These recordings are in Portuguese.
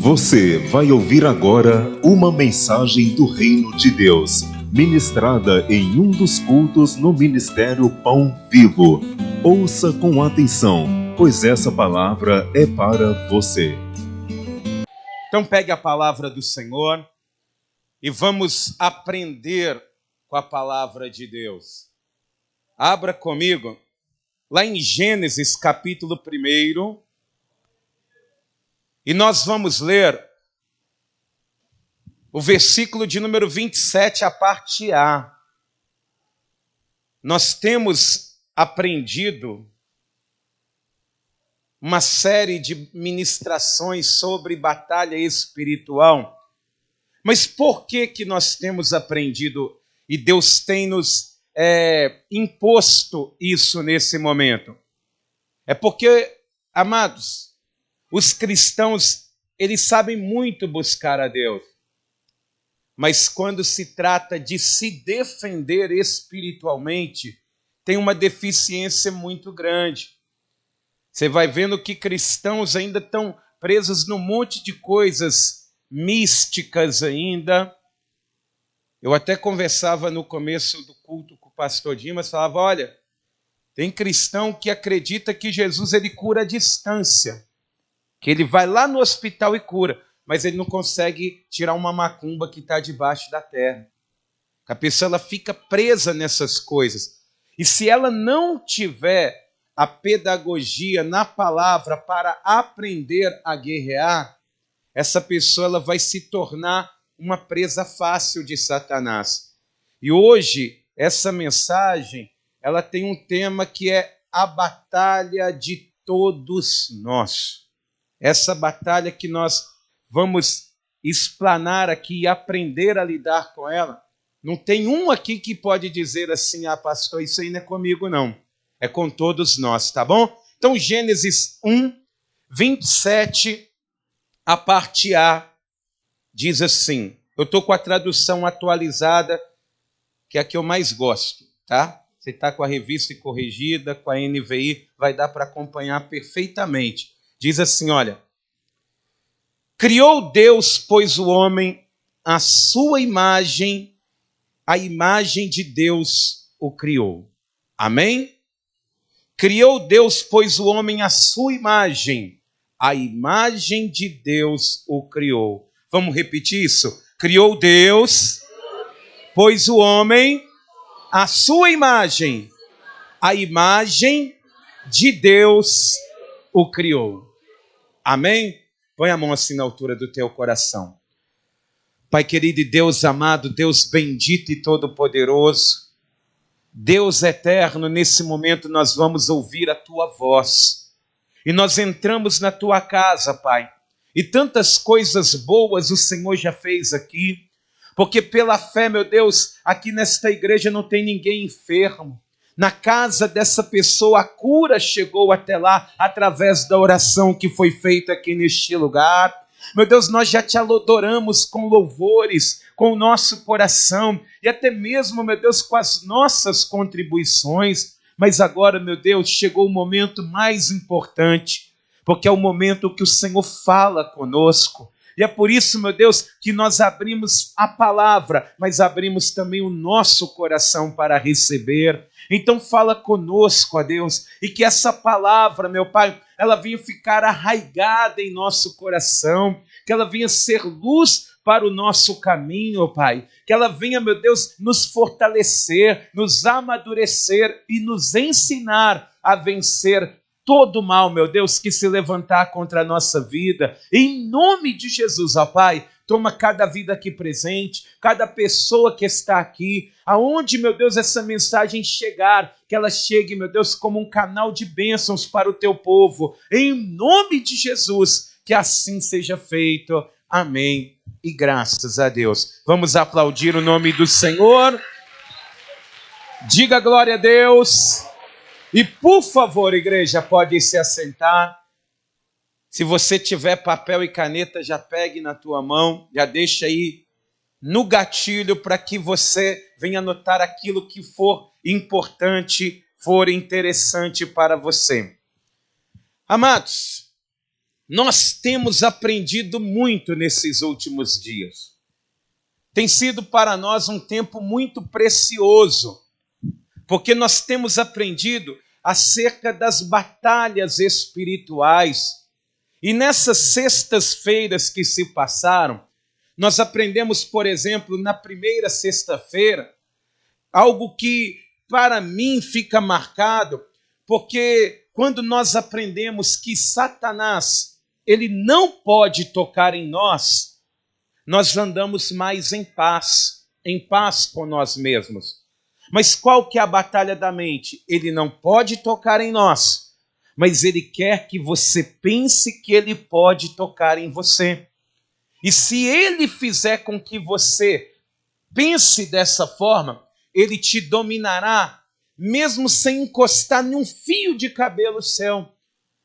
Você vai ouvir agora uma mensagem do Reino de Deus, ministrada em um dos cultos no Ministério Pão Vivo. Ouça com atenção, pois essa palavra é para você. Então pegue a palavra do Senhor e vamos aprender com a palavra de Deus. Abra comigo lá em Gênesis capítulo 1, e nós vamos ler o versículo de número 27, a parte A. Nós temos aprendido uma série de ministrações sobre batalha espiritual. Mas por que nós temos aprendido e Deus tem nos imposto isso nesse momento? É porque, amados, os cristãos, eles sabem muito buscar a Deus. Mas quando se trata de se defender espiritualmente, tem uma deficiência muito grande. Você vai vendo que cristãos ainda estão presos num monte de coisas místicas ainda. Eu até conversava no começo do culto com o pastor Dimas, falava, olha, tem cristão que acredita que Jesus ele cura à distância, que ele vai lá no hospital e cura, mas ele não consegue tirar uma macumba que está debaixo da terra. A pessoa ela fica presa nessas coisas. E se ela não tiver a pedagogia na palavra para aprender a guerrear, essa pessoa ela vai se tornar uma presa fácil de Satanás. E hoje, essa mensagem, ela tem um tema que é a batalha de todos nós. Essa batalha que nós vamos explanar aqui e aprender a lidar com ela. Não tem um aqui que pode dizer assim, pastor, isso aí não é comigo não. É com todos nós, tá bom? Então, Gênesis 1, 27, a parte A, diz assim, eu estou com a tradução atualizada, que é a que eu mais gosto, tá? Você está com a revista corrigida, com a NVI, vai dar para acompanhar perfeitamente. Diz assim, olha, criou Deus, pois, o homem, à sua imagem, a imagem de Deus o criou. Amém? Criou Deus, pois, o homem à sua imagem, a imagem de Deus o criou. Vamos repetir isso? Criou Deus, pois, o homem, à sua imagem, a imagem de Deus o criou. Amém? Põe a mão assim na altura do teu coração. Pai querido e Deus amado, Deus bendito e todo-poderoso, Deus eterno, nesse momento nós vamos ouvir a tua voz. E nós entramos na tua casa, Pai. E tantas coisas boas o Senhor já fez aqui. Porque pela fé, meu Deus, aqui nesta igreja não tem ninguém enfermo. Na casa dessa pessoa, a cura chegou até lá através da oração que foi feita aqui neste lugar. Meu Deus, nós já te adoramos com louvores, com o nosso coração e até mesmo, meu Deus, com as nossas contribuições. Mas agora, meu Deus, chegou o momento mais importante, porque é o momento que o Senhor fala conosco. E é por isso, meu Deus, que nós abrimos a palavra, mas abrimos também o nosso coração para receber. Então fala conosco, ó Deus, e que essa palavra, meu Pai, ela venha ficar arraigada em nosso coração, que ela venha ser luz para o nosso caminho, ó Pai, que ela venha, meu Deus, nos fortalecer, nos amadurecer e nos ensinar a vencer todo mal, meu Deus, que se levantar contra a nossa vida. Em nome de Jesus, ó Pai, toma cada vida aqui presente, cada pessoa que está aqui, aonde, meu Deus, essa mensagem chegar, que ela chegue, meu Deus, como um canal de bênçãos para o teu povo. Em nome de Jesus, que assim seja feito. Amém. E graças a Deus. Vamos aplaudir o nome do Senhor. Diga glória a Deus. E por favor, igreja, pode se assentar. Se você tiver papel e caneta, já pegue na tua mão, já deixa aí no gatilho para que você venha anotar aquilo que for importante, for interessante para você. Amados, Nós temos aprendido muito nesses últimos dias. Tem sido para nós um tempo muito precioso, porque nós temos aprendido acerca das batalhas espirituais. E nessas sextas-feiras que se passaram, nós aprendemos, por exemplo, na primeira sexta-feira, algo que para mim fica marcado, porque quando nós aprendemos que Satanás, ele não pode tocar em nós, nós andamos mais em paz com nós mesmos. Mas qual que é a batalha da mente? Ele não pode tocar em nós, mas ele quer que você pense que ele pode tocar em você. E se ele fizer com que você pense dessa forma, ele te dominará, mesmo sem encostar num fio de cabelo seu.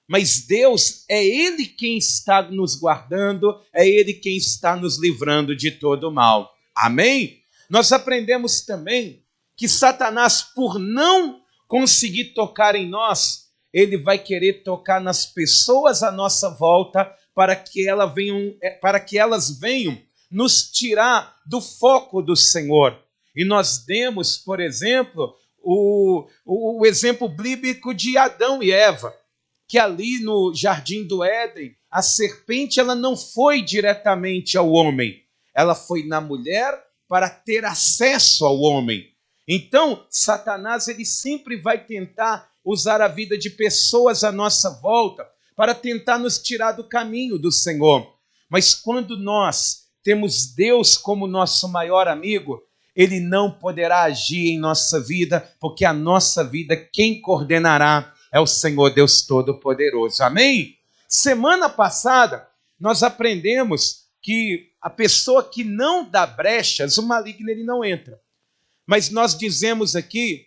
Mas Deus, é Ele quem está nos guardando, é Ele quem está nos livrando de todo o mal. Amém? Nós aprendemos também que Satanás, por não conseguir tocar em nós, ele vai querer tocar nas pessoas à nossa volta para que elas venham nos tirar do foco do Senhor. E nós demos, por exemplo, o exemplo bíblico de Adão e Eva, que ali no Jardim do Éden, a serpente ela não foi diretamente ao homem, ela foi na mulher para ter acesso ao homem. Então, Satanás ele sempre vai tentar usar a vida de pessoas à nossa volta para tentar nos tirar do caminho do Senhor. Mas quando nós temos Deus como nosso maior amigo, ele não poderá agir em nossa vida, porque a nossa vida quem coordenará é o Senhor Deus Todo-Poderoso. Amém? Semana passada, nós aprendemos que a pessoa que não dá brechas, o maligno ele não entra. Mas nós dizemos aqui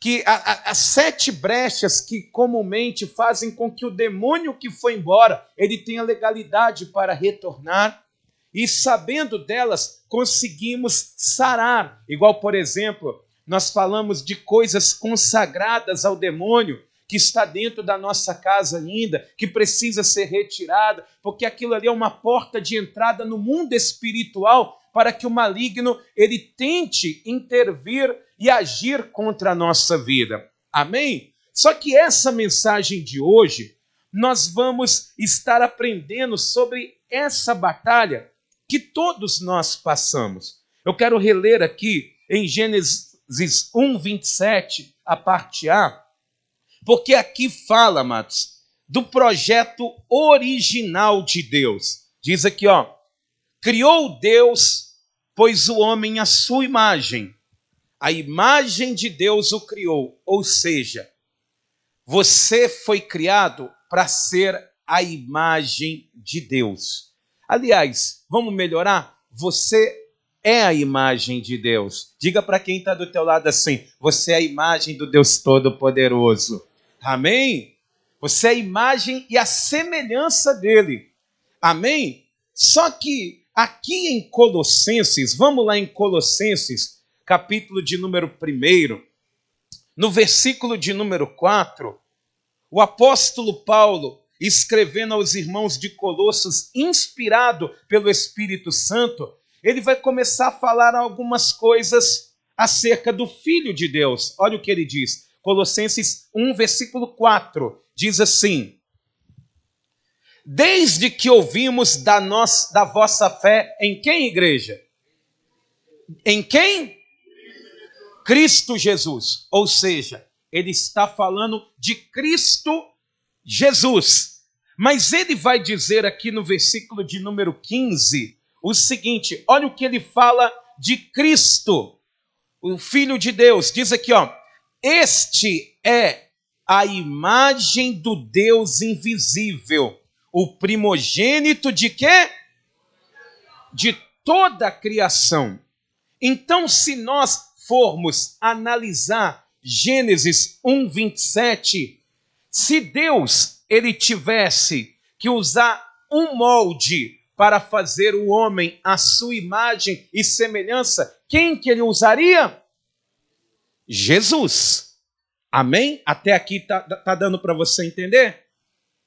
que as 7 brechas que comumente fazem com que o demônio que foi embora, ele tenha legalidade para retornar. E sabendo delas, conseguimos sarar. Igual, por exemplo, nós falamos de coisas consagradas ao demônio, que está dentro da nossa casa ainda, que precisa ser retirada, porque aquilo ali é uma porta de entrada no mundo espiritual para que o maligno ele tente intervir e agir contra a nossa vida. Amém? Só que essa mensagem de hoje, nós vamos estar aprendendo sobre essa batalha que todos nós passamos. Eu quero reler aqui em Gênesis 1, 27, a parte A, porque aqui fala, amados, do projeto original de Deus. Diz aqui, ó, criou Deus, pois o homem à sua imagem. A imagem de Deus o criou. Ou seja, você foi criado para ser a imagem de Deus. Aliás, vamos melhorar? Você é a imagem de Deus. Diga para quem está do teu lado assim, você é a imagem do Deus Todo-Poderoso. Amém? Você é a imagem e a semelhança dele. Amém? Só que aqui em Colossenses, vamos lá em Colossenses, capítulo de número 1, no versículo de número 4, o apóstolo Paulo, escrevendo aos irmãos de Colossos, inspirado pelo Espírito Santo, ele vai começar a falar algumas coisas acerca do Filho de Deus. Olha o que ele diz. Colossenses 1, versículo 4, diz assim: desde que ouvimos da vossa fé em quem, igreja? Em quem? Cristo Jesus. Ou seja, ele está falando de Cristo Jesus. Mas ele vai dizer aqui no versículo de número 15 o seguinte, olha o que ele fala de Cristo, o Filho de Deus. Diz aqui, ó, este é a imagem do Deus invisível, o primogênito de quê? De toda a criação. Então, se nós formos analisar Gênesis 1, 27, se Deus ele tivesse que usar um molde para fazer o homem à sua imagem e semelhança, quem que ele usaria? Jesus. Amém? Até aqui tá dando para você entender?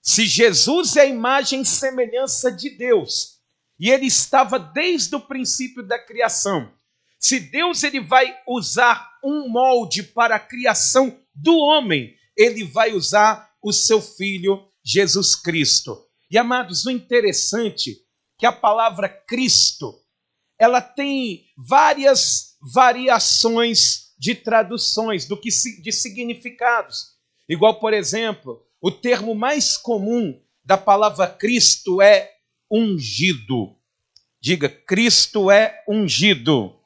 Se Jesus é a imagem e semelhança de Deus, e ele estava desde o princípio da criação, se Deus ele vai usar um molde para a criação do homem, ele vai usar o seu Filho Jesus Cristo. E amados, o interessante é que a palavra Cristo, ela tem várias variações de traduções, de significados. Igual, por exemplo, o termo mais comum da palavra Cristo é ungido. Diga, Cristo é ungido.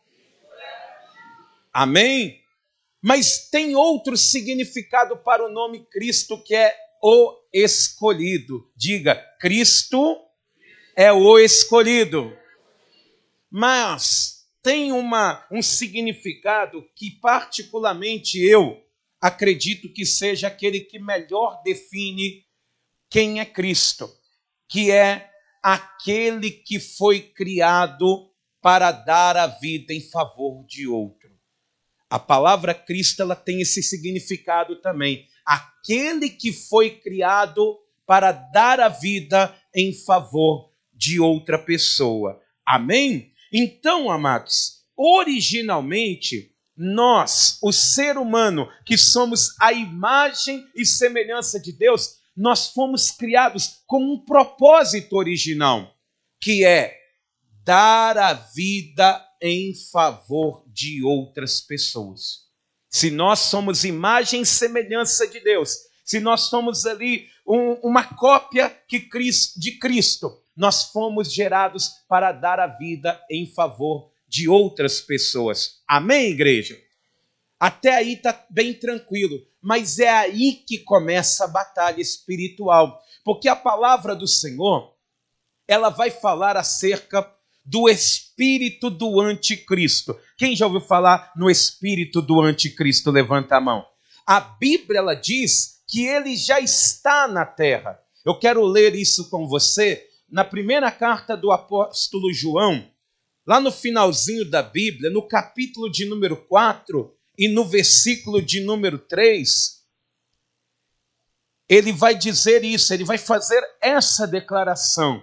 Amém? Mas tem outro significado para o nome Cristo, que é o escolhido. Diga, Cristo é o escolhido. Mas tem um significado que particularmente eu acredito que seja aquele que melhor define quem é Cristo, que é aquele que foi criado para dar a vida em favor de outro. A palavra Cristo, ela tem esse significado também. Aquele que foi criado para dar a vida em favor de outra pessoa. Amém? Então, amados, originalmente, nós, o ser humano, que somos a imagem e semelhança de Deus, nós fomos criados com um propósito original, que é dar a vida em favor de outras pessoas. Se nós somos imagem e semelhança de Deus, se nós somos ali uma cópia de Cristo, nós fomos gerados para dar a vida em favor de outras pessoas. Amém, igreja? Até aí está bem tranquilo, mas é aí que começa a batalha espiritual, porque a palavra do Senhor, ela vai falar acerca do espírito do anticristo. Quem já ouviu falar no espírito do anticristo? Levanta a mão. A Bíblia, ela diz que ele já está na terra. Eu quero ler isso com você na primeira carta do apóstolo João, lá no finalzinho da Bíblia, no capítulo de número 4 e no versículo de número 3, ele vai dizer isso, ele vai fazer essa declaração.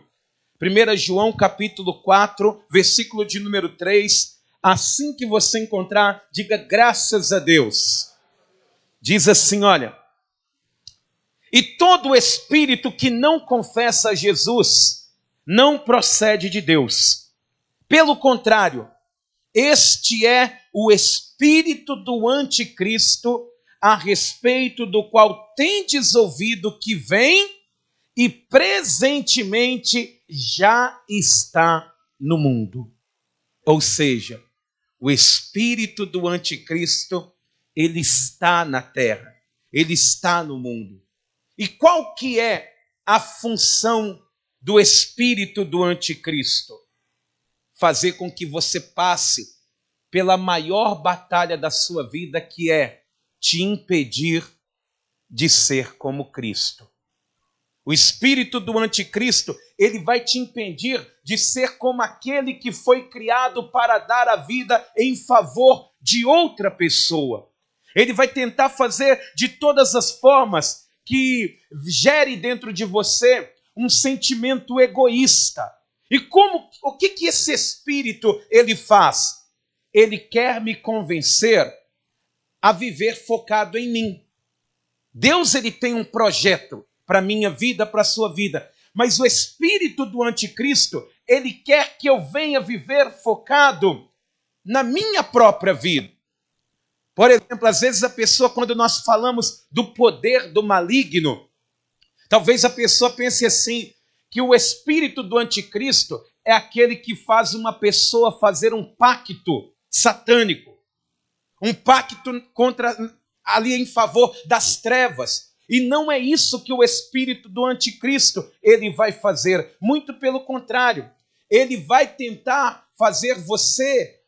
1 João capítulo 4, versículo de número 3, assim que você encontrar, diga graças a Deus. Diz assim, olha, e todo espírito que não confessa a Jesus não procede de Deus. Pelo contrário, este é o espírito do anticristo, a respeito do qual tendes ouvido que vem e presentemente já está no mundo. Ou seja, o espírito do anticristo, ele está na terra, ele está no mundo. E qual que é a função do espírito do anticristo? Fazer com que você passe pela maior batalha da sua vida, que é te impedir de ser como Cristo. O espírito do anticristo, ele vai te impedir de ser como aquele que foi criado para dar a vida em favor de outra pessoa. Ele vai tentar fazer de todas as formas que gere dentro de você um sentimento egoísta. E o que esse espírito ele faz? Ele quer me convencer a viver focado em mim. Deus, ele tem um projeto para a minha vida, para a sua vida. Mas o espírito do anticristo, ele quer que eu venha viver focado na minha própria vida. Por exemplo, às vezes a pessoa, quando nós falamos do poder do maligno, talvez a pessoa pense assim, que o espírito do anticristo é aquele que faz uma pessoa fazer um pacto satânico, um pacto ali em favor das trevas. E não é isso que o espírito do anticristo ele vai fazer. Muito pelo contrário, ele vai tentar fazer você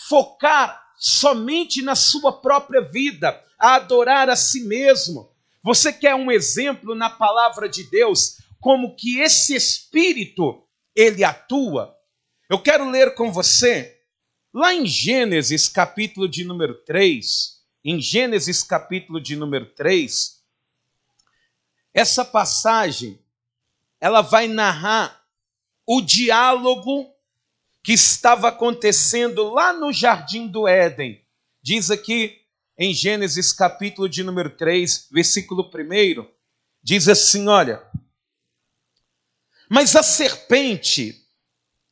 focar somente na sua própria vida, a adorar a si mesmo. Você quer um exemplo na palavra de Deus, como que esse espírito ele atua? Eu quero ler com você, lá em Gênesis capítulo de número 3, em Gênesis capítulo de número 3, Essa passagem, ela vai narrar o diálogo que estava acontecendo lá no Jardim do Éden. Diz aqui em Gênesis capítulo de número 3, versículo 1, diz assim, olha: mas a serpente,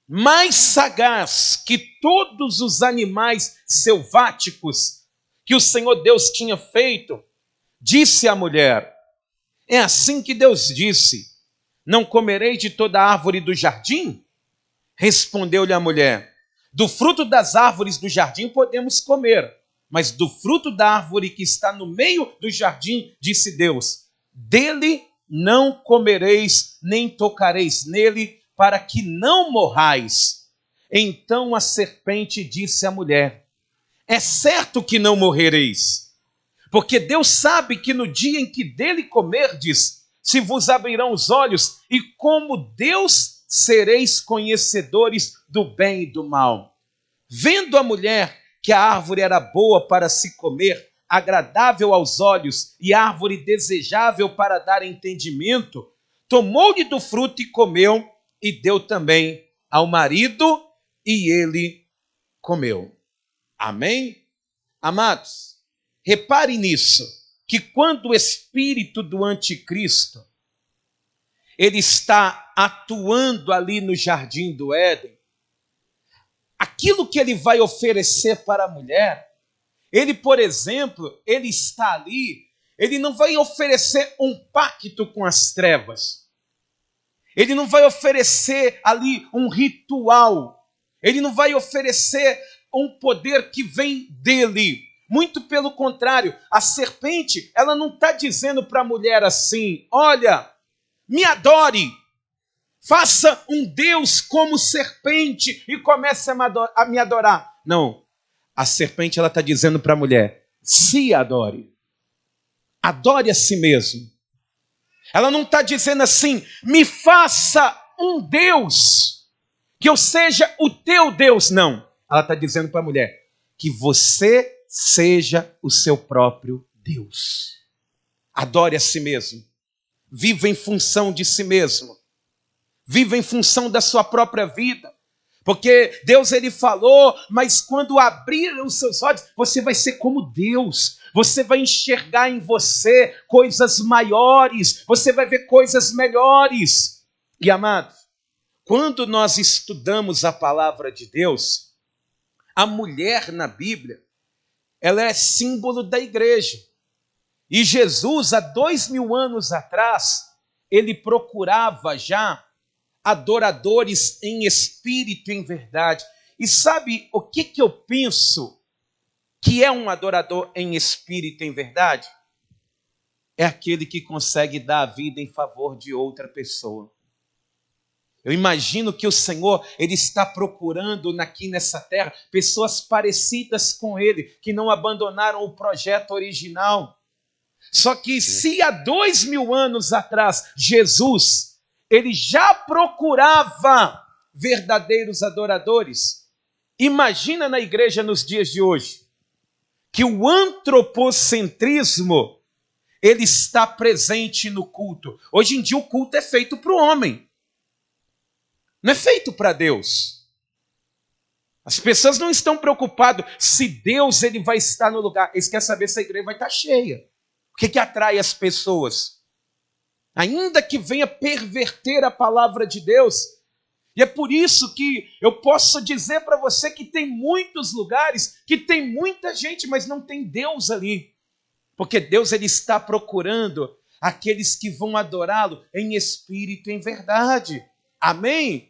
mais sagaz que todos os animais selváticos que o Senhor Deus tinha feito, disse à mulher, é assim que Deus disse, não comerei de toda árvore do jardim? Respondeu-lhe a mulher, do fruto das árvores do jardim podemos comer, mas do fruto da árvore que está no meio do jardim, disse Deus, dele não comereis, nem tocareis nele, para que não morrais. Então a serpente disse à mulher, é certo que não morrereis, porque Deus sabe que no dia em que dele comerdes, se vos abrirão os olhos, e como Deus sereis conhecedores do bem e do mal. Vendo a mulher que a árvore era boa para se comer, agradável aos olhos e árvore desejável para dar entendimento, tomou-lhe do fruto e comeu, e deu também ao marido, e ele comeu. Amém? Amados, repare nisso, que quando o espírito do anticristo ele está atuando ali no Jardim do Éden, aquilo que ele vai oferecer para a mulher, ele, por exemplo, ele está ali, ele não vai oferecer um pacto com as trevas, ele não vai oferecer ali um ritual, ele não vai oferecer um poder que vem dele. Muito pelo contrário, a serpente, ela não está dizendo para a mulher assim, olha, me adore, faça um Deus como serpente e comece a me adorar. Não, a serpente ela está dizendo para a mulher, se adore, adore a si mesmo. Ela não está dizendo assim, me faça um Deus, que eu seja o teu Deus. Não, ela está dizendo para a mulher, que você seja o seu próprio Deus. Adore a si mesmo. Viva em função de si mesmo. Viva em função da sua própria vida. Porque Deus ele falou, mas quando abrir os seus olhos, você vai ser como Deus. Você vai enxergar em você coisas maiores. Você vai ver coisas melhores. E amados, quando nós estudamos a palavra de Deus, a mulher na Bíblia, ela é símbolo da igreja. E Jesus, há 2000 anos atrás, ele procurava já adoradores em espírito e em verdade. E sabe o que eu penso que é um adorador em espírito e em verdade? É aquele que consegue dar a vida em favor de outra pessoa. Eu imagino que o Senhor, ele está procurando aqui nessa terra pessoas parecidas com ele, que não abandonaram o projeto original. Só que se há 2000 anos atrás, Jesus, ele já procurava verdadeiros adoradores, imagina na igreja nos dias de hoje, que o antropocentrismo, ele está presente no culto. Hoje em dia o culto é feito para o homem. Não é feito para Deus. As pessoas não estão preocupadas se Deus ele vai estar no lugar. Eles querem saber se a igreja vai estar cheia. O que atrai as pessoas? Ainda que venha perverter a palavra de Deus. E é por isso que eu posso dizer para você que tem muitos lugares, que tem muita gente, mas não tem Deus ali. Porque Deus ele está procurando aqueles que vão adorá-lo em espírito e em verdade. Amém?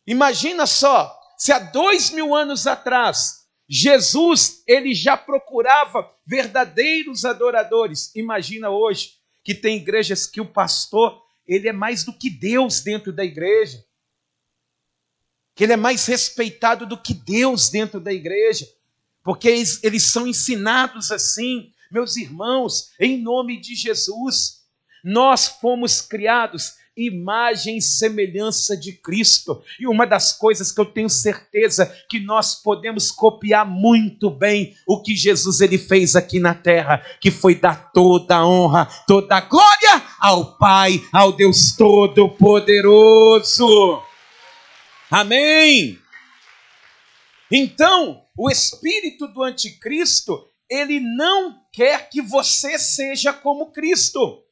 Imagina só, se há 2000 anos atrás, Jesus ele já procurava verdadeiros adoradores. Imagina hoje que tem igrejas que o pastor ele é mais do que Deus dentro da igreja. Que ele é mais respeitado do que Deus dentro da igreja. Porque eles são ensinados assim. Meus irmãos, em nome de Jesus, nós fomos criados imagem e semelhança de Cristo. E uma das coisas que eu tenho certeza que nós podemos copiar muito bem o que Jesus ele fez aqui na terra, que foi dar toda a honra, toda a glória ao Pai, ao Deus Todo-Poderoso. Amém? Então, o espírito do anticristo, ele não quer que você seja como Cristo.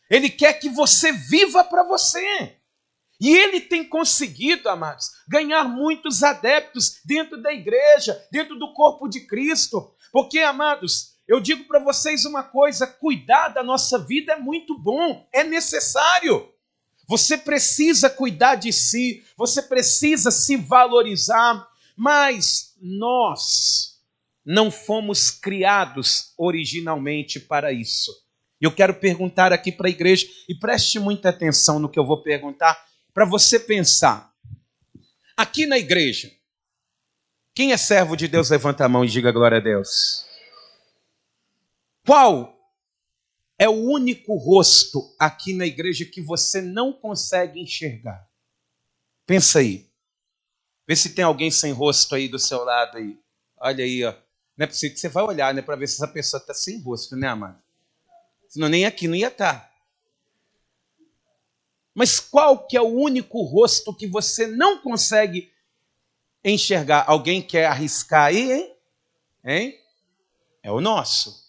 Ele quer que você viva para você. E ele tem conseguido, amados, ganhar muitos adeptos dentro da igreja, dentro do corpo de Cristo. Porque, amados, eu digo para vocês uma coisa, cuidar da nossa vida é muito bom, é necessário. Você precisa cuidar de si, você precisa se valorizar, mas nós não fomos criados originalmente para isso. Eu quero perguntar aqui para a igreja, e preste muita atenção no que eu vou perguntar, para você pensar. Aqui na igreja, quem é servo de Deus, levanta a mão e diga glória a Deus. Qual é o único rosto aqui na igreja que você não consegue enxergar? Pensa aí. Vê se tem alguém sem rosto aí do seu lado aí. Olha aí, ó. Não é possível que você vai olhar, né? Para ver se essa pessoa está sem rosto, né, amado? Senão nem aqui não ia estar. Mas qual que é o único rosto que você não consegue enxergar? Alguém quer arriscar aí, hein? Hein? É o nosso.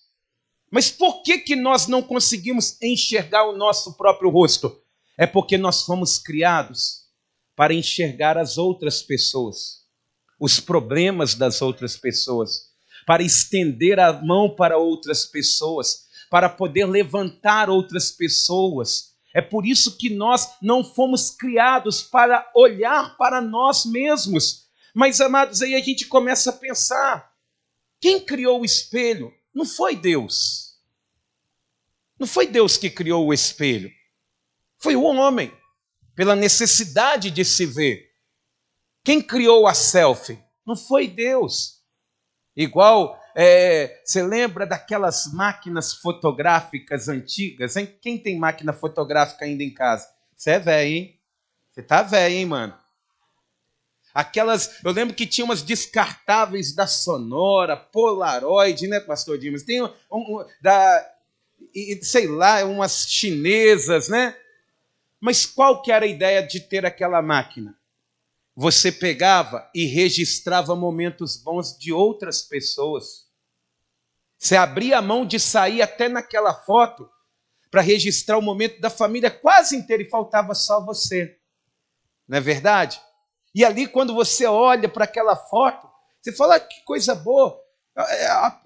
Mas por que nós não conseguimos enxergar o nosso próprio rosto? É porque nós fomos criados para enxergar as outras pessoas, os problemas das outras pessoas, para estender a mão para outras pessoas, para poder levantar outras pessoas. É por isso que nós não fomos criados para olhar para nós mesmos. Mas, amados, aí a gente começa a pensar, quem criou o espelho? Não foi Deus. Não foi Deus que criou o espelho. Foi o homem, pela necessidade de se ver. Quem criou a selfie? Não foi Deus. Igual, você lembra daquelas máquinas fotográficas antigas, hein? Quem tem máquina fotográfica ainda em casa? Você é velho, hein? Você tá velho, hein, mano? Aquelas, eu lembro que tinha umas descartáveis da Sonora, Polaroid, né, pastor Dimas? Tem sei lá, umas chinesas, né? Mas qual que era a ideia de ter aquela máquina? Você pegava e registrava momentos bons de outras pessoas. Você abria a mão de sair até naquela foto para registrar o momento da família quase inteira e faltava só você. Não é verdade? E ali, quando você olha para aquela foto, você fala, que coisa boa.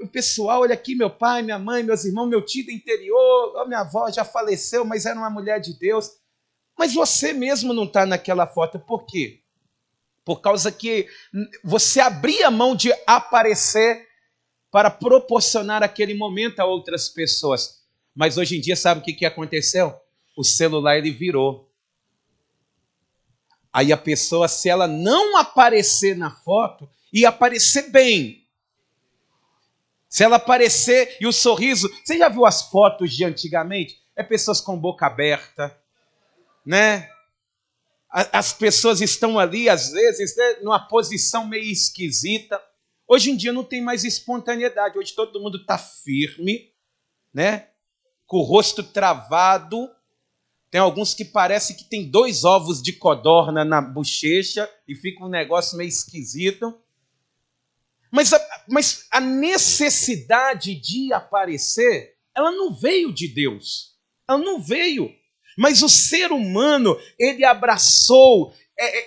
O pessoal, olha aqui, meu pai, minha mãe, meus irmãos, meu tio do interior, minha avó já faleceu, mas era uma mulher de Deus. Mas você mesmo não está naquela foto. Por quê? Por causa que você abria a mão de aparecer para proporcionar aquele momento a outras pessoas. Mas hoje em dia, sabe o que aconteceu? O celular ele virou. Aí a pessoa, se ela não aparecer na foto, ia aparecer bem. Se ela aparecer e o sorriso... Você já viu as fotos de antigamente? É pessoas com boca aberta, né? As pessoas estão ali, às vezes, né, numa posição meio esquisita. Hoje em dia não tem mais espontaneidade. Hoje todo mundo está firme, né? Com o rosto travado. Tem alguns que parecem que tem 2 ovos de codorna na bochecha e fica um negócio meio esquisito. Mas a necessidade de aparecer, ela não veio de Deus. Ela não veio. Mas o ser humano, ele abraçou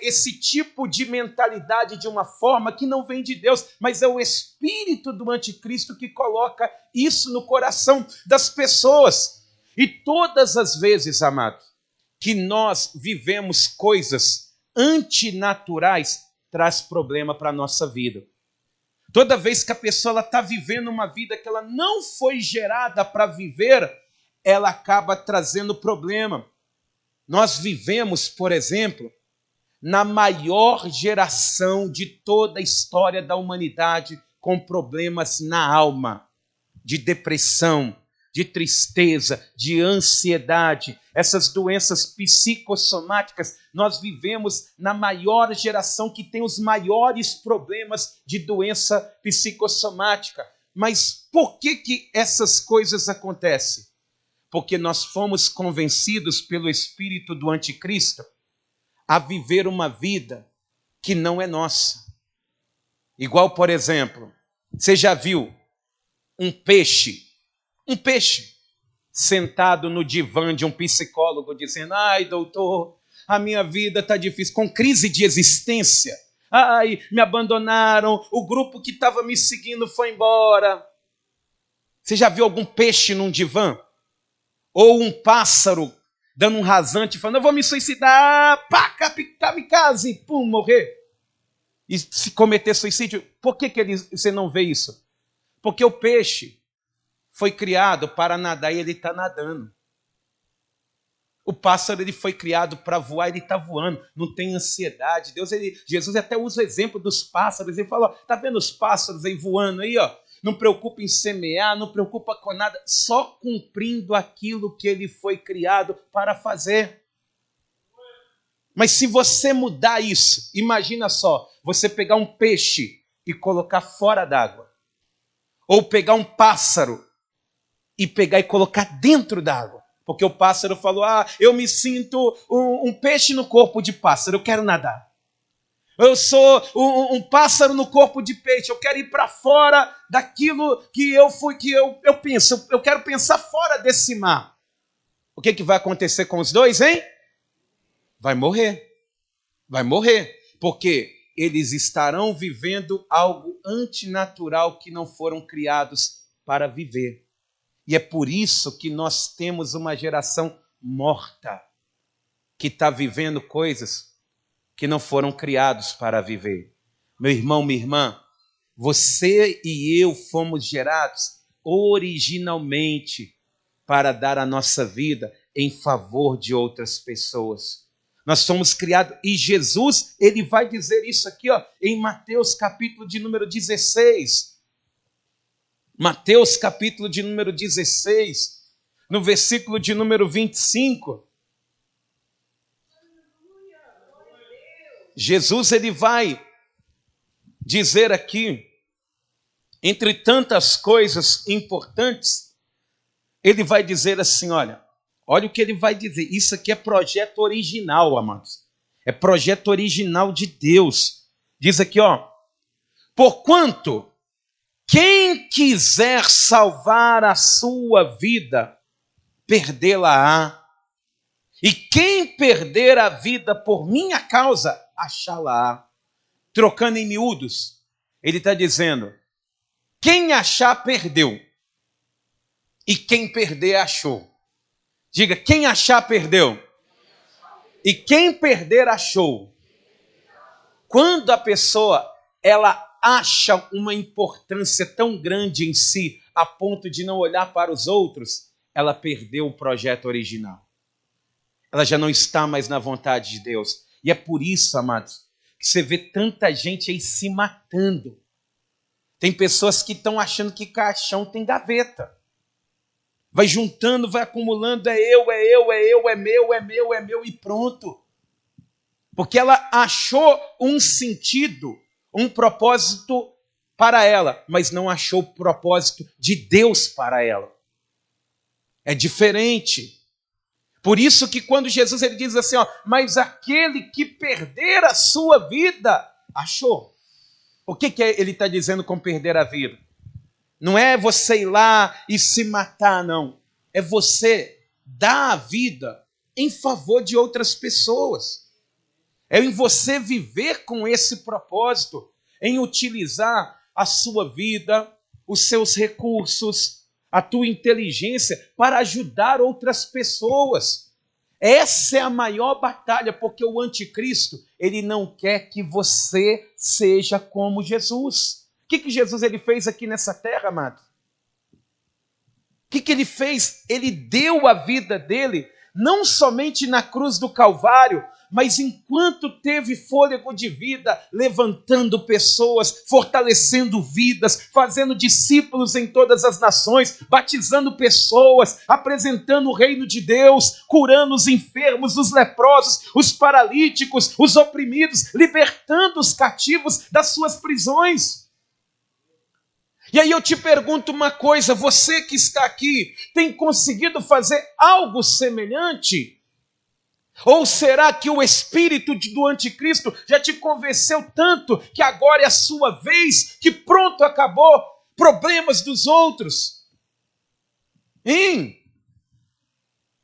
esse tipo de mentalidade de uma forma que não vem de Deus, mas é o espírito do anticristo que coloca isso no coração das pessoas. E todas as vezes, amados, que nós vivemos coisas antinaturais, traz problema para a nossa vida. Toda vez que a pessoa está vivendo uma vida que ela não foi gerada para viver, ela acaba trazendo problema. Nós vivemos, por exemplo, na maior geração de toda a história da humanidade com problemas na alma, de depressão, de tristeza, de ansiedade, essas doenças psicossomáticas. Nós vivemos na maior geração que tem os maiores problemas de doença psicossomática. Mas por que essas coisas acontecem? Porque nós fomos convencidos pelo espírito do anticristo a viver uma vida que não é nossa. Igual, por exemplo, você já viu um peixe sentado no divã de um psicólogo dizendo: ai, doutor, a minha vida está difícil, com crise de existência. Ai, me abandonaram, o grupo que estava me seguindo foi embora. Você já viu algum peixe num divã? Ou um pássaro dando um rasante, falando: eu vou me suicidar, pá, kamikaze, pum, morrer. E se cometer suicídio, por que você não vê isso? Porque o peixe foi criado para nadar e ele está nadando. O pássaro ele foi criado para voar, ele está voando, não tem ansiedade. Jesus até usa o exemplo dos pássaros. Ele fala: está vendo os pássaros aí voando aí, ó? Não preocupa em semear, não preocupa com nada, só cumprindo aquilo que ele foi criado para fazer. Mas se você mudar isso, imagina só, você pegar um peixe e colocar fora d'água, ou pegar um pássaro e pegar e colocar dentro d'água. Porque o pássaro falou: eu me sinto um peixe no corpo de pássaro, eu quero nadar. Eu sou um pássaro no corpo de peixe, eu quero ir para fora daquilo que eu penso, eu quero pensar fora desse mar. O que vai acontecer com os dois, hein? Vai morrer, porque eles estarão vivendo algo antinatural que não foram criados para viver. E é por isso que nós temos uma geração morta, que está vivendo coisas que não foram criados para viver. Meu irmão, minha irmã, você e eu fomos gerados originalmente para dar a nossa vida em favor de outras pessoas. Nós somos criados, e Jesus, ele vai dizer isso aqui, ó, em Mateus capítulo de número 16. Mateus capítulo de número 16, no versículo de número 25. Jesus, ele vai dizer aqui, entre tantas coisas importantes, ele vai dizer assim, olha o que ele vai dizer. Isso aqui é projeto original, amados. É projeto original de Deus. Diz aqui, ó: porquanto quem quiser salvar a sua vida, perdê-la-á. E quem perder a vida por minha causa, achá-la-á. Trocando em miúdos, ele está dizendo: quem achar, perdeu. E quem perder, achou. Diga: quem achar, perdeu. E quem perder, achou. Quando a pessoa, ela acha uma importância tão grande em si, a ponto de não olhar para os outros, ela perdeu o projeto original. Ela já não está mais na vontade de Deus. E é por isso, amados, que você vê tanta gente aí se matando. Tem pessoas que estão achando que caixão tem gaveta. Vai juntando, vai acumulando, é meu e pronto. Porque ela achou um sentido, um propósito para ela, mas não achou o propósito de Deus para ela. É diferente. Por isso que quando Jesus ele diz assim, ó, mas aquele que perder a sua vida, achou. O que ele está dizendo com perder a vida? Não é você ir lá e se matar, não. É você dar a vida em favor de outras pessoas. É em você viver com esse propósito, em utilizar a sua vida, os seus recursos, a tua inteligência para ajudar outras pessoas. Essa é a maior batalha, porque o anticristo, ele não quer que você seja como Jesus. O que Jesus ele fez aqui nessa terra, amado? O que ele fez? Ele deu a vida dele não somente na cruz do Calvário, mas enquanto teve fôlego de vida, levantando pessoas, fortalecendo vidas, fazendo discípulos em todas as nações, batizando pessoas, apresentando o reino de Deus, curando os enfermos, os leprosos, os paralíticos, os oprimidos, libertando os cativos das suas prisões. E aí eu te pergunto uma coisa, você que está aqui, tem conseguido fazer algo semelhante? Ou será que o espírito do anticristo já te convenceu tanto que agora é a sua vez, que pronto, acabou, problemas dos outros? Hein?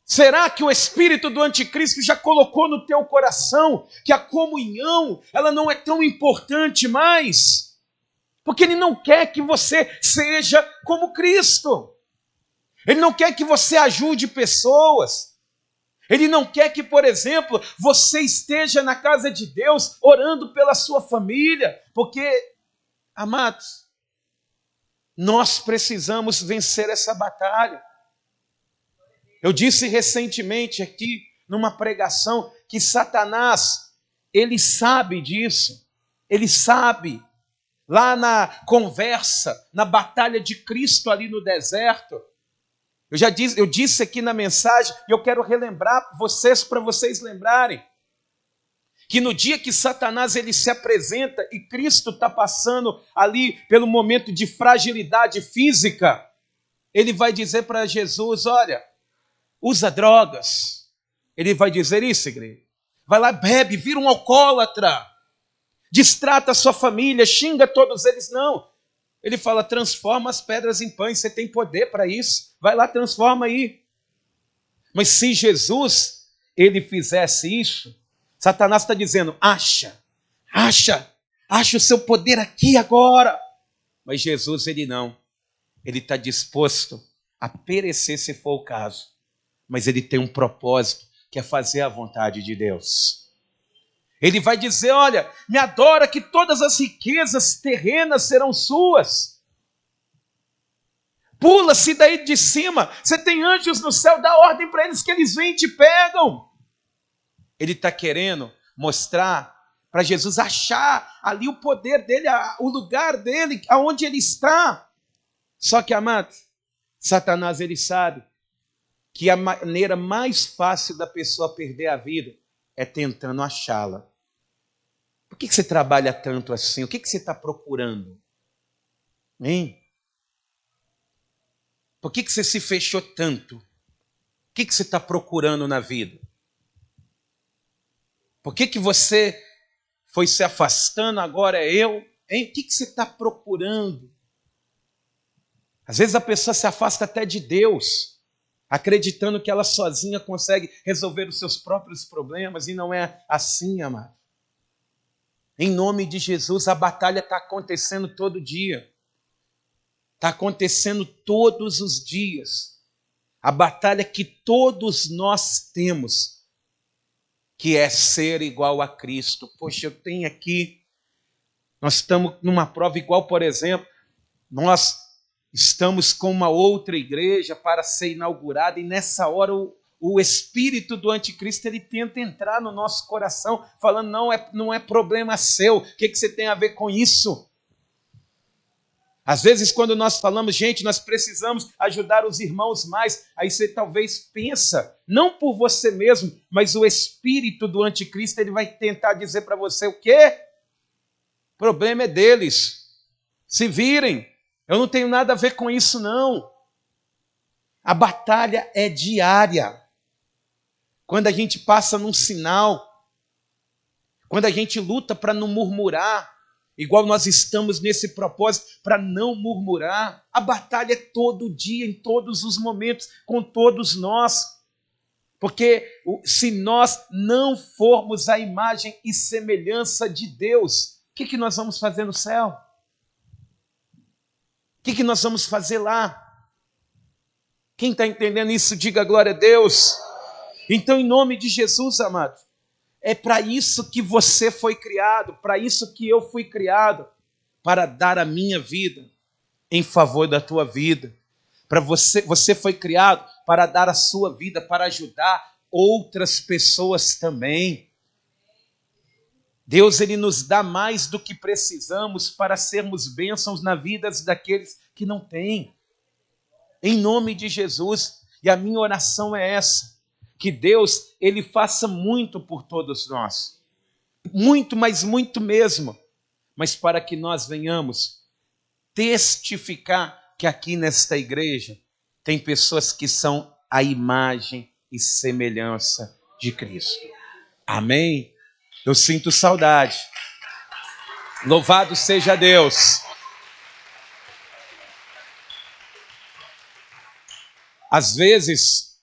Será que o espírito do anticristo já colocou no teu coração que a comunhão, ela não é tão importante mais? Porque ele não quer que você seja como Cristo. Ele não quer que você ajude pessoas. Ele não quer que, por exemplo, você esteja na casa de Deus orando pela sua família, porque, amados, nós precisamos vencer essa batalha. Eu disse recentemente aqui, numa pregação, que Satanás, ele sabe disso, ele sabe. Lá na conversa, na batalha de Cristo ali no deserto, eu disse aqui na mensagem, e eu quero relembrar vocês, para vocês lembrarem, que no dia que Satanás ele se apresenta e Cristo está passando ali pelo momento de fragilidade física, ele vai dizer para Jesus, olha, usa drogas. Ele vai dizer isso, igreja. Vai lá, bebe, vira um alcoólatra, distrata a sua família, xinga todos eles, não. Ele fala, transforma as pedras em pães, você tem poder para isso, vai lá, transforma aí. Mas se Jesus, ele fizesse isso, Satanás está dizendo, acha o seu poder aqui agora. Mas Jesus, ele não, ele está disposto a perecer se for o caso, mas ele tem um propósito, que é fazer a vontade de Deus. Ele vai dizer, olha, me adora que todas as riquezas terrenas serão suas. Pula-se daí de cima, você tem anjos no céu, dá ordem para eles que eles vêm e te pegam. Ele está querendo mostrar para Jesus achar ali o poder dele, o lugar dele, aonde ele está. Só que, amado, Satanás ele sabe que a maneira mais fácil da pessoa perder a vida é tentando achá-la. Por que você trabalha tanto assim? O que você está procurando? Hein? Por que você se fechou tanto? O que você está procurando na vida? Por que você foi se afastando, agora é eu? Hein? O que você está procurando? Às vezes a pessoa se afasta até de Deus, acreditando que ela sozinha consegue resolver os seus próprios problemas, e não é assim, amado. Em nome de Jesus, a batalha está acontecendo todo dia. Está acontecendo todos os dias. A batalha que todos nós temos, que é ser igual a Cristo. Poxa, eu tenho aqui, nós estamos numa prova igual, por exemplo, nós estamos com uma outra igreja para ser inaugurada, e nessa hora o espírito do anticristo ele tenta entrar no nosso coração, falando, não é problema seu, o que você tem a ver com isso? Às vezes quando nós falamos, gente, nós precisamos ajudar os irmãos mais, aí você talvez pensa, não por você mesmo, mas o espírito do anticristo ele vai tentar dizer para você o quê? O problema é deles, se virem, eu não tenho nada a ver com isso não. A batalha é diária. Quando a gente passa num sinal, quando a gente luta para não murmurar, igual nós estamos nesse propósito para não murmurar, a batalha é todo dia, em todos os momentos, com todos nós. Porque se nós não formos a imagem e semelhança de Deus, o que nós vamos fazer no céu? O que nós vamos fazer lá? Quem está entendendo isso, diga glória a Deus. Então, em nome de Jesus, amado, é para isso que você foi criado, para isso que eu fui criado, para dar a minha vida em favor da tua vida. Para você foi criado para dar a sua vida, para ajudar outras pessoas também. Deus, Ele nos dá mais do que precisamos para sermos bênçãos na vida daqueles que não têm. Em nome de Jesus. E a minha oração é essa, que Deus, Ele faça muito por todos nós. Muito, mas muito mesmo. Mas para que nós venhamos testificar que aqui nesta igreja tem pessoas que são a imagem e semelhança de Cristo. Amém? Eu sinto saudade. Louvado seja Deus. Às vezes,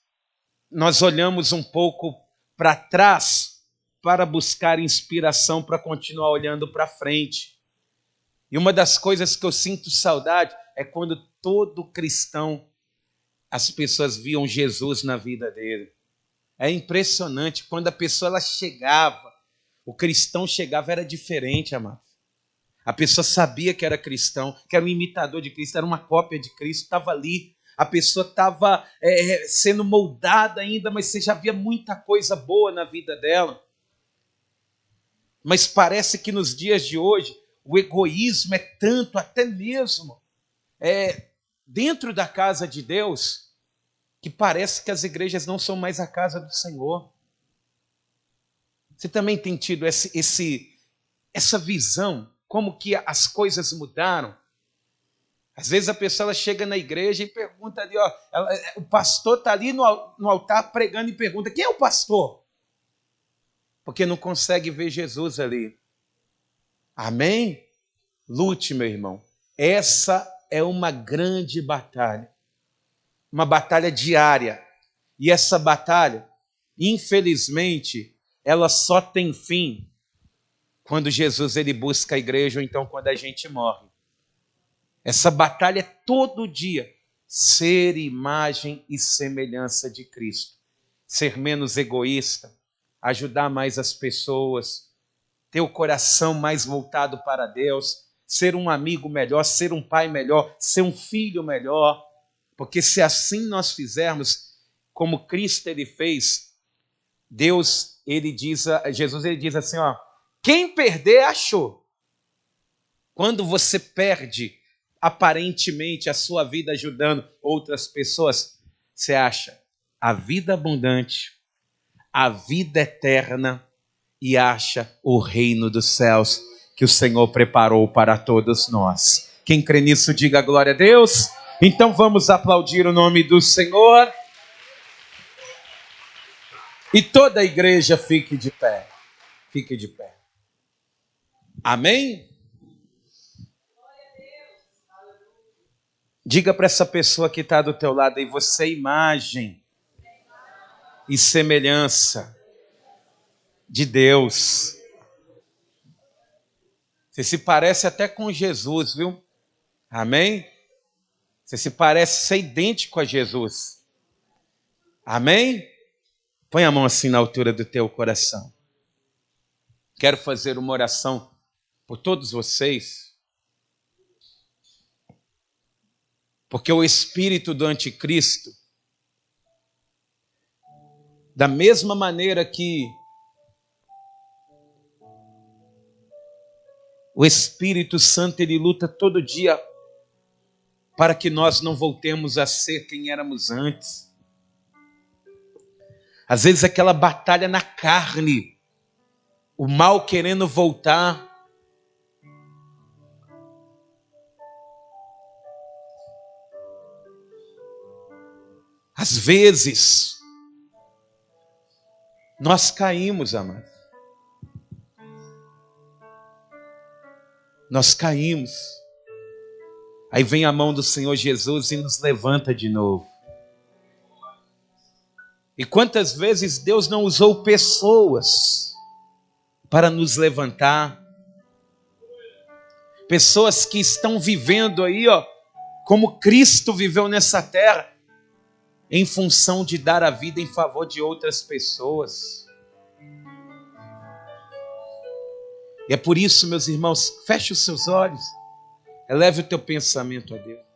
nós olhamos um pouco para trás para buscar inspiração para continuar olhando para frente. E uma das coisas que eu sinto saudade é quando todo cristão, as pessoas viam Jesus na vida dele. É impressionante, quando a pessoa ela chegava, o cristão chegava, era diferente, amado. A pessoa sabia que era cristão, que era um imitador de Cristo, era uma cópia de Cristo, estava ali. A pessoa estava sendo moldada ainda, mas você já via muita coisa boa na vida dela. Mas parece que nos dias de hoje, o egoísmo é tanto, até mesmo dentro da casa de Deus, que parece que as igrejas não são mais a casa do Senhor. Você também tem tido essa visão, como que as coisas mudaram? Às vezes a pessoa ela chega na igreja e pergunta ali, o pastor está ali no altar pregando e pergunta, quem é o pastor? Porque não consegue ver Jesus ali. Amém? Lute, meu irmão. Essa é uma grande batalha. Uma batalha diária. E essa batalha, infelizmente, ela só tem fim quando Jesus ele busca a igreja ou então quando a gente morre. Essa batalha é todo dia ser imagem e semelhança de Cristo. Ser menos egoísta, ajudar mais as pessoas, ter o coração mais voltado para Deus, ser um amigo melhor, ser um pai melhor, ser um filho melhor. Porque se assim nós fizermos, como Cristo ele fez, Jesus ele diz assim, quem perder achou. Quando você perde aparentemente a sua vida ajudando outras pessoas, você acha a vida abundante, a vida eterna e acha o reino dos céus que o Senhor preparou para todos nós. Quem crê nisso, diga glória a Deus. Então vamos aplaudir o nome do Senhor. E toda a igreja fique de pé. Fique de pé. Amém? Diga para essa pessoa que está do teu lado aí, você é imagem e semelhança de Deus. Você se parece até com Jesus, viu? Amém? Você se parece ser idêntico a Jesus. Amém? Põe a mão assim na altura do teu coração. Quero fazer uma oração por todos vocês. Porque o espírito do anticristo, da mesma maneira que o Espírito Santo ele luta todo dia para que nós não voltemos a ser quem éramos antes. Às vezes aquela batalha na carne, o mal querendo voltar. Às vezes, nós caímos, amados. Nós caímos. Aí vem a mão do Senhor Jesus e nos levanta de novo. E quantas vezes Deus não usou pessoas para nos levantar? Pessoas que estão vivendo aí, como Cristo viveu nessa terra, em função de dar a vida em favor de outras pessoas. E é por isso, meus irmãos, feche os seus olhos, eleve o teu pensamento a Deus.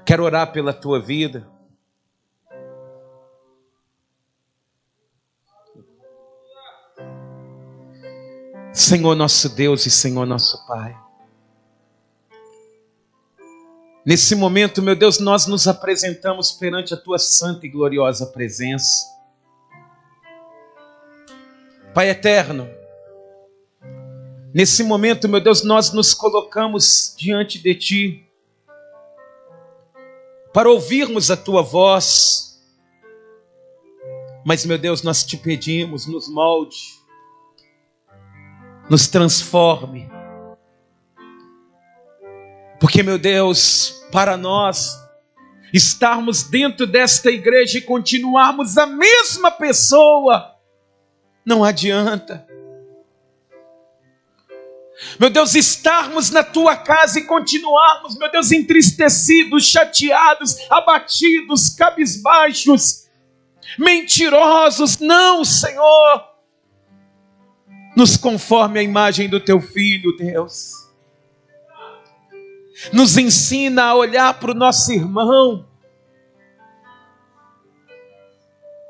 Quero orar pela tua vida. Senhor nosso Deus e Senhor nosso Pai, nesse momento, meu Deus, nós nos apresentamos perante a Tua santa e gloriosa presença. Pai eterno, nesse momento, meu Deus, nós nos colocamos diante de Ti para ouvirmos a Tua voz. Mas, meu Deus, nós Te pedimos, nos molde, nos transforme. Porque, meu Deus, para nós estarmos dentro desta igreja e continuarmos a mesma pessoa, não adianta. Meu Deus, estarmos na Tua casa e continuarmos, meu Deus, entristecidos, chateados, abatidos, cabisbaixos, mentirosos, não, Senhor. Nos conforme a imagem do Teu Filho, Deus. Nos ensina a olhar para o nosso irmão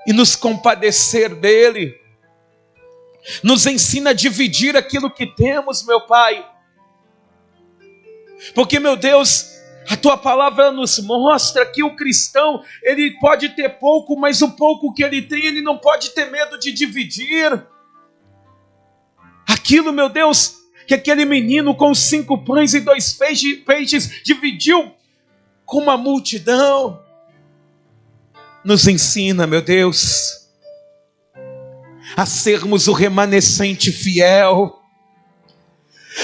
e nos compadecer dele. Nos ensina a dividir aquilo que temos, meu Pai. Porque, meu Deus, a Tua palavra nos mostra que o cristão, ele pode ter pouco, mas o pouco que ele tem, ele não pode ter medo de dividir. Aquilo, meu Deus, que aquele menino com 5 pães e 2 peixes dividiu com uma multidão. Nos ensina, meu Deus, a sermos o remanescente fiel.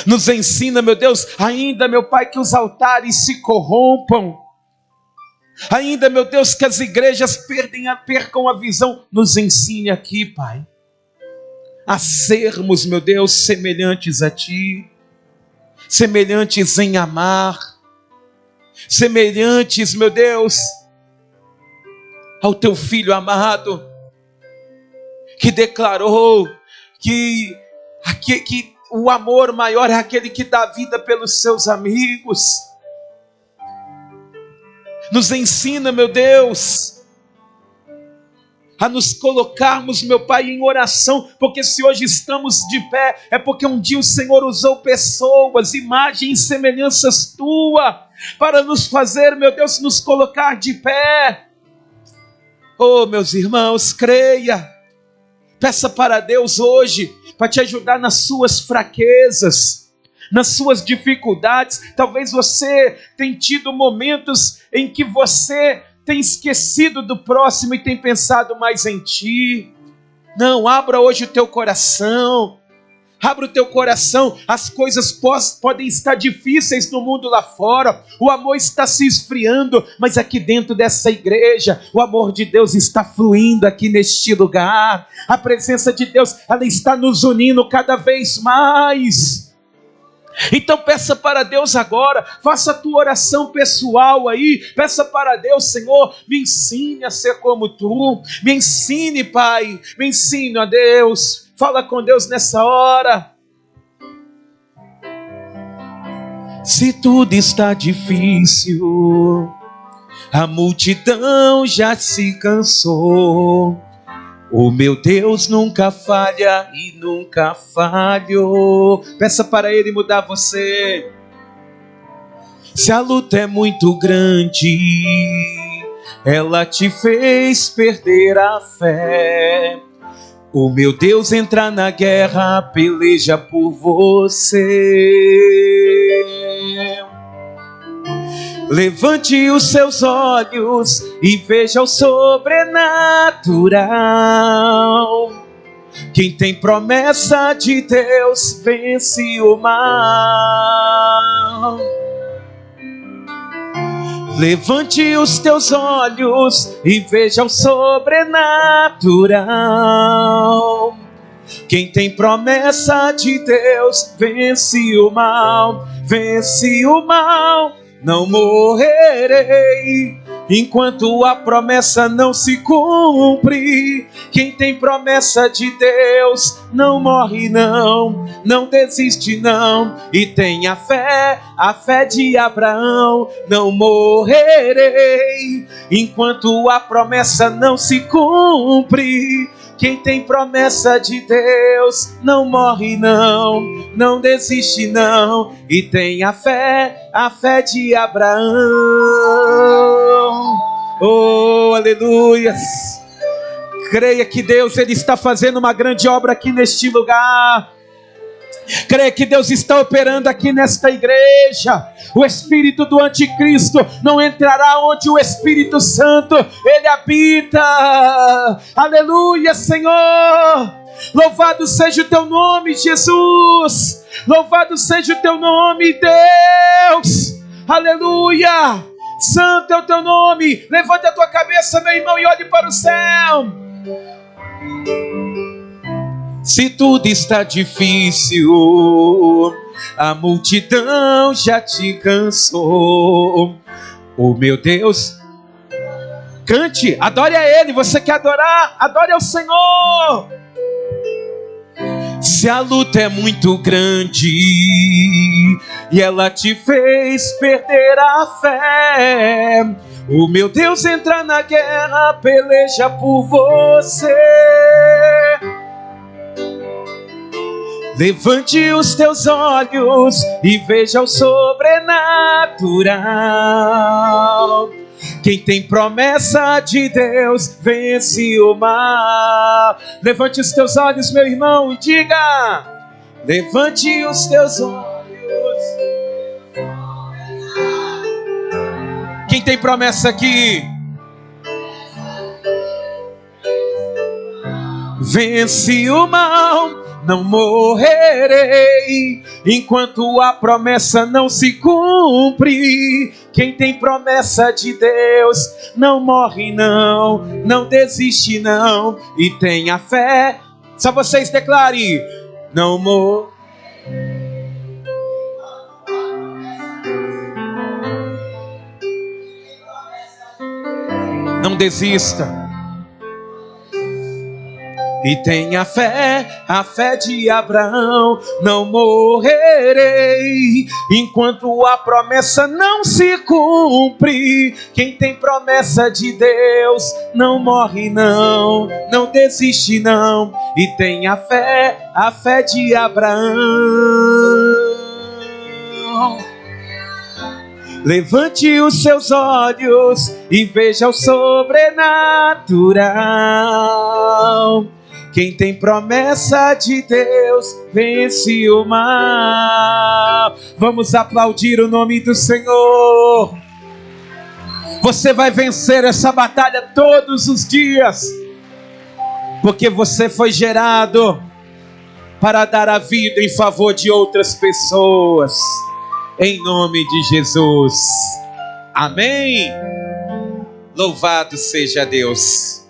Nos ensina, meu Deus, ainda, meu Pai, que os altares se corrompam. Ainda, meu Deus, que as igrejas percam a visão. Nos ensine aqui, Pai, a sermos, meu Deus, semelhantes a Ti, semelhantes em amar, semelhantes, meu Deus, ao Teu Filho amado, que declarou que o amor maior é aquele que dá vida pelos seus amigos. Nos ensina, meu Deus, a nos colocarmos, meu Pai, em oração, porque se hoje estamos de pé, é porque um dia o Senhor usou pessoas, imagens e semelhanças Tua, para nos fazer, meu Deus, nos colocar de pé. Oh, meus irmãos, creia, peça para Deus hoje, para te ajudar nas suas fraquezas, nas suas dificuldades. Talvez você tenha tido momentos em que você tem esquecido do próximo e tem pensado mais em ti. Não, abra hoje o teu coração. Abra o teu coração. As coisas podem estar difíceis no mundo lá fora. O amor está se esfriando, mas aqui dentro dessa igreja, o amor de Deus está fluindo aqui neste lugar. A presença de Deus, ela está nos unindo cada vez mais. Então peça para Deus agora, faça a tua oração pessoal aí, peça para Deus: Senhor, me ensine a ser como Tu, me ensine, Pai, me ensine, ó Deus. Fala com Deus nessa hora. Se tudo está difícil, a multidão já se cansou, o meu Deus nunca falha e nunca falhou. Peça para Ele mudar você. Se a luta é muito grande, ela te fez perder a fé, o meu Deus entra na guerra, peleja por você. Levante os seus olhos e veja o sobrenatural. Quem tem promessa de Deus vence o mal. Levante os teus olhos e veja o sobrenatural. Quem tem promessa de Deus vence o mal, vence o mal. Não morrerei, enquanto a promessa não se cumpre. Quem tem promessa de Deus não morre não, não desiste não, e tem a fé de Abraão. Não morrerei enquanto a promessa não se cumpre. Quem tem promessa de Deus não morre não, não desiste não, e tem a fé de Abraão. Oh, aleluias! Creia que Deus, Ele está fazendo uma grande obra aqui neste lugar. Creia que Deus está operando aqui nesta igreja. O espírito do anticristo não entrará onde o Espírito Santo, Ele habita. Aleluia, Senhor. Louvado seja o teu nome, Jesus. Louvado seja o teu nome, Deus. Aleluia. Santo é o teu nome. Levante a tua cabeça, meu irmão, e olhe para o céu. Se tudo está difícil, a multidão já te cansou. Oh, meu Deus, cante, adore a Ele. Você quer adorar? Adore ao Senhor. Se a luta é muito grande e ela te fez perder a fé, o meu Deus entra na guerra, peleja por você. Levante os teus olhos e veja o sobrenatural. Quem tem promessa de Deus vence o mal. Levante os teus olhos, meu irmão, e diga: levante os teus olhos. Quem tem promessa aqui? Vence o mal. Não morrerei enquanto a promessa não se cumpre. Quem tem promessa de Deus não morre não, não desiste não, e tem a fé. Só vocês declarem: não morre. Não desista. E tem a fé de Abraão. Não morrerei enquanto a promessa não se cumpre. Quem tem promessa de Deus não morre não, não desiste não, e tem a fé de Abraão. Levante os seus olhos e veja o sobrenatural. Quem tem promessa de Deus vence o mal. Vamos aplaudir o nome do Senhor. Você vai vencer essa batalha todos os dias, porque você foi gerado para dar a vida em favor de outras pessoas. Em nome de Jesus. Amém. Louvado seja Deus.